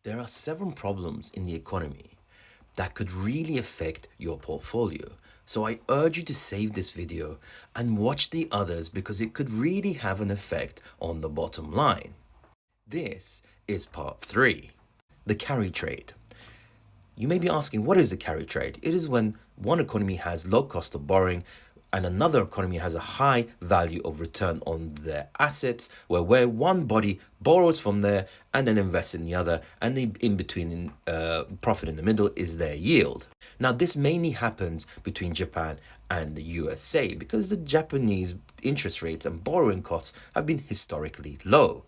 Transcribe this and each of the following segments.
There are several problems in the economy that could really affect your portfolio. So I urge you to save this video and watch the others because it could really have an effect on the bottom line. This is part 3, the carry trade. You may be asking, what is the carry trade? It is when one economy has low cost of borrowing and another economy has a high value of return on their assets, where one body borrows from there and then invests in the other, and the in between profit in the middle is their yield. Now, this mainly happens between Japan and the USA because the Japanese interest rates and borrowing costs have been historically low.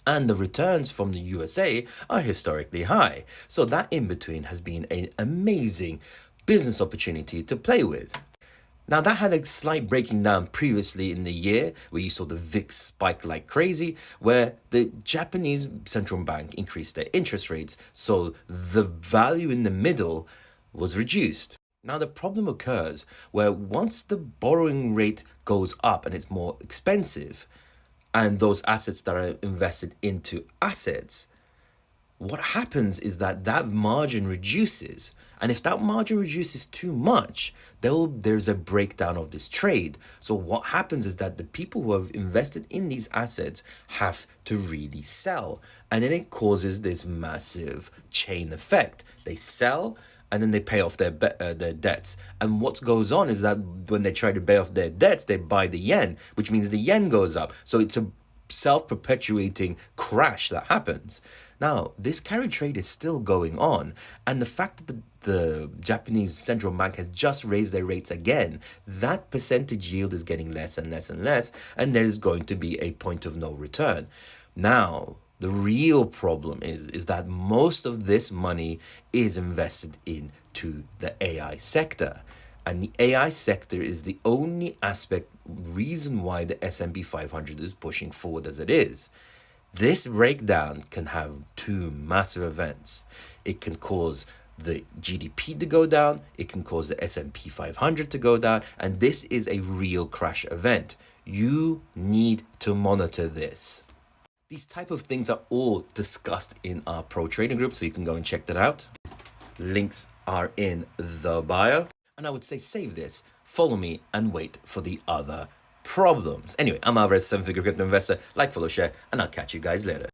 And the returns from the USA are historically high. So that in between has been an amazing business opportunity to play with. Now, that had a slight breaking down previously in the year where you saw the VIX spike like crazy, where the Japanese central bank increased their interest rates, so the value in the middle was reduced. Now, the problem occurs where once the borrowing rate goes up and it's more expensive, and those assets that are invested into assets, what happens is that margin reduces. And if that margin reduces too much, there's a breakdown of this trade. So what happens is that the people who have invested in these assets have to really sell. And then it causes this massive chain effect. They sell and then they pay off their debts. And what goes on is that when they try to pay off their debts, they buy the yen, which means the yen goes up. So it's a self-perpetuating crash that happens. Now, this carry trade is still going on, and the fact that the Japanese central bank has just raised their rates again, that percentage yield is getting less and less and less, and there is going to be a point of no return. Now, the real problem is that most of this money is invested into the AI sector. And the AI sector is the only reason why the S&P 500 is pushing forward as it is. This breakdown can have two massive events. It can cause the GDP to go down, it can cause the S&P 500 to go down, and this is a real crash event. You need to monitor this. These type of things are all discussed in our pro trading group, so you can go and check that out. Links are in the bio. And I would say save this, follow me, and wait for the other problems. Anyway, I'm Alvarez, 7-figure crypto investor. Like, follow, share, and I'll catch you guys later.